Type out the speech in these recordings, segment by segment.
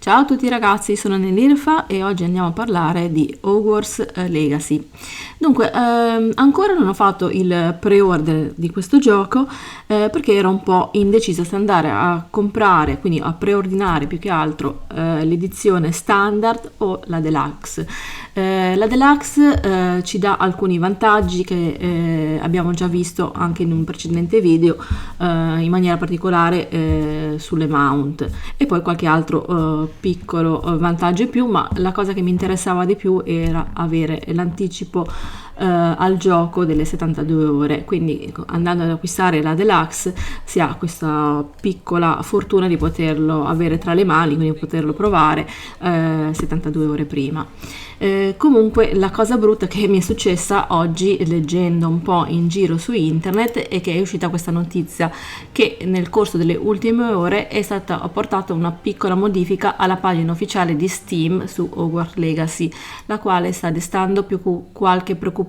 Ciao a tutti ragazzi, sono Nelirfa e oggi andiamo a parlare di Hogwarts Legacy. Dunque, ancora non ho fatto il pre-order di questo gioco perché ero un po' indecisa se andare a comprare, quindi a preordinare più che altro l'edizione standard o la deluxe. La deluxe ci dà alcuni vantaggi che abbiamo già visto anche in un precedente video, in maniera particolare sulle mount, e poi qualche altro piccolo vantaggio in più, ma la cosa che mi interessava di più era avere l'anticipo al gioco delle 72 ore, quindi andando ad acquistare la deluxe si ha questa piccola fortuna di poterlo avere tra le mani, quindi poterlo provare 72 ore prima. Comunque la cosa brutta che mi è successa oggi leggendo un po' in giro su internet è che è uscita questa notizia che nel corso delle ultime ore è stata apportata una piccola modifica alla pagina ufficiale di Steam su Hogwarts Legacy, la quale sta destando qualche preoccupazione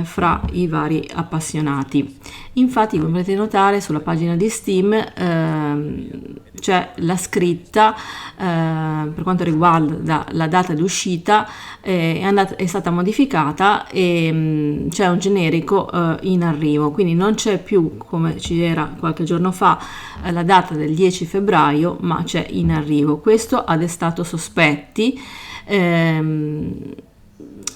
fra i vari appassionati. Infatti, come potete notare, sulla pagina di Steam c'è la scritta per quanto riguarda la data di uscita è stata modificata e c'è un generico in arrivo, quindi non c'è più, come ci era qualche giorno fa, la data del 10 febbraio, ma c'è in arrivo. Questo ha destato sospetti.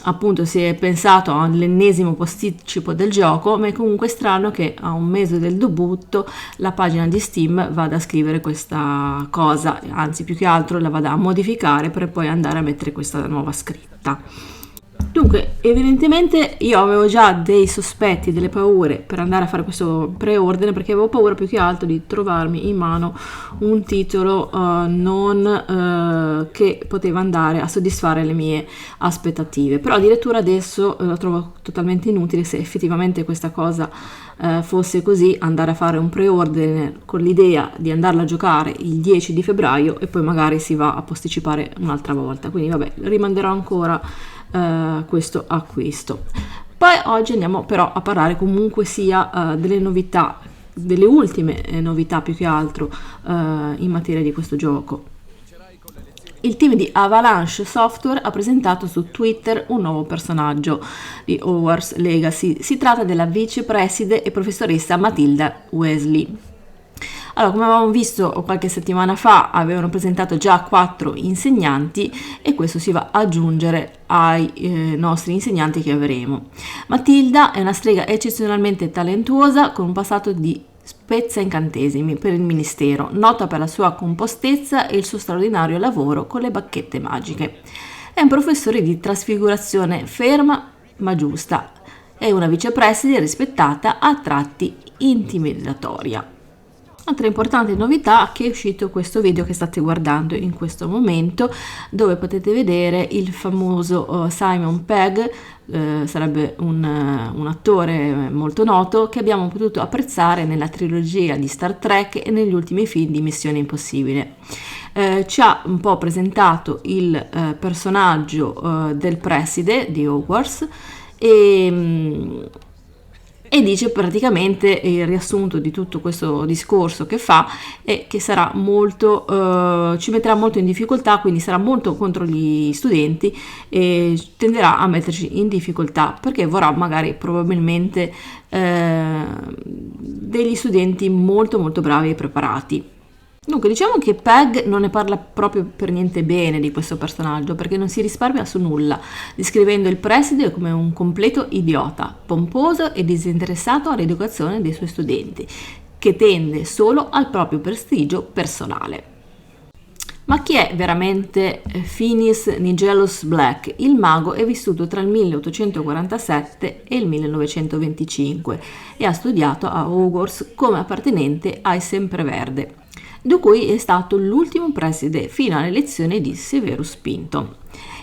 Appunto si è pensato all'ennesimo posticipo del gioco, ma è comunque strano che a un mese del debutto la pagina di Steam vada a scrivere questa cosa, anzi più che altro la vada a modificare per poi andare a mettere questa nuova scritta. Dunque, evidentemente io avevo già dei sospetti, delle paure per andare a fare questo preordine, perché avevo paura più che altro di trovarmi in mano un titolo che poteva andare a soddisfare le mie aspettative. Però addirittura adesso lo trovo totalmente inutile, se effettivamente questa cosa fosse così, andare a fare un preordine con l'idea di andarla a giocare il 10 di febbraio e poi magari si va a posticipare un'altra volta. Quindi vabbè, rimanderò ancora questo acquisto. Poi oggi andiamo però a parlare comunque sia delle novità, delle ultime novità più che altro in materia di questo gioco. Il team di Avalanche Software ha presentato su Twitter un nuovo personaggio di Hogwarts Legacy. Si tratta della vicepreside e professoressa Matilda Weasley. Allora, come avevamo visto qualche settimana fa, avevano presentato già 4 insegnanti e questo si va ad aggiungere ai nostri insegnanti che avremo. Matilda è una strega eccezionalmente talentuosa con un passato di spezza incantesimi per il ministero, nota per la sua compostezza e il suo straordinario lavoro con le bacchette magiche. È un professore di trasfigurazione ferma ma giusta. È una vicepreside rispettata, a tratti intimidatoria. Altra importante novità è che è uscito questo video che state guardando in questo momento, dove potete vedere il famoso Simon Pegg, sarebbe un attore molto noto che abbiamo potuto apprezzare nella trilogia di Star Trek e negli ultimi film di Missione Impossibile. Ci ha un po' presentato il personaggio del preside di Hogwarts e dice praticamente il riassunto di tutto questo discorso che fa è che sarà molto ci metterà molto in difficoltà, quindi sarà molto contro gli studenti e tenderà a metterci in difficoltà perché vorrà magari probabilmente degli studenti molto molto bravi e preparati. Dunque, diciamo che Pegg non ne parla proprio per niente bene di questo personaggio, perché non si risparmia su nulla, descrivendo il preside come un completo idiota, pomposo e disinteressato all'educazione dei suoi studenti, che tende solo al proprio prestigio personale. Ma chi è veramente Phineas Nigellus Black? Il mago è vissuto tra il 1847 e il 1925 e ha studiato a Hogwarts come appartenente ai Sempreverde, di cui è stato l'ultimo preside fino all'elezione di Severus Pinto.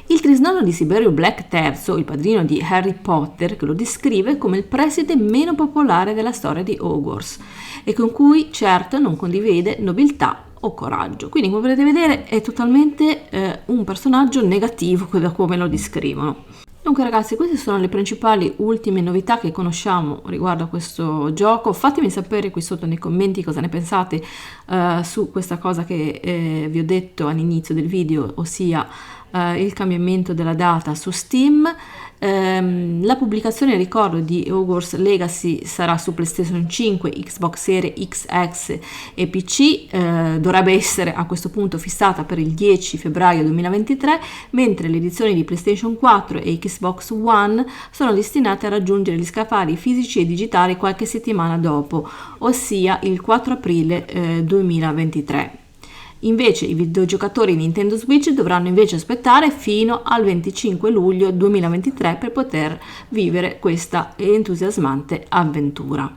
Il trisnonno di Siberio Black III, il padrino di Harry Potter, che lo descrive come il preside meno popolare della storia di Hogwarts e con cui certo non condivide nobiltà o coraggio. Quindi, come potete vedere, è totalmente un personaggio negativo da come lo descrivono. Dunque ragazzi, queste sono le principali ultime novità che conosciamo riguardo a questo gioco. Fatemi sapere qui sotto nei commenti cosa ne pensate su questa cosa che vi ho detto all'inizio del video, ossia il cambiamento della data su Steam. La pubblicazione, ricordo, di Hogwarts Legacy sarà su PlayStation 5, Xbox Series X e PC, dovrebbe essere a questo punto fissata per il 10 febbraio 2023, mentre le edizioni di PlayStation 4 e Xbox One sono destinate a raggiungere gli scaffali fisici e digitali qualche settimana dopo, ossia il 4 aprile 2023. Invece i videogiocatori Nintendo Switch dovranno invece aspettare fino al 25 luglio 2023 per poter vivere questa entusiasmante avventura.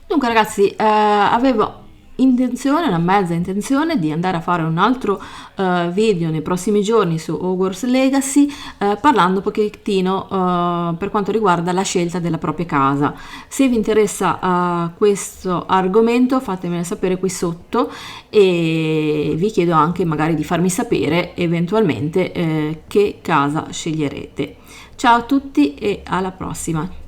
Dunque ragazzi, avevo una mezza intenzione di andare a fare un altro video nei prossimi giorni su Hogwarts Legacy, parlando un pochettino per quanto riguarda la scelta della propria casa. Se vi interessa questo argomento, fatemelo sapere qui sotto e vi chiedo anche magari di farmi sapere eventualmente che casa sceglierete. Ciao a tutti e alla prossima!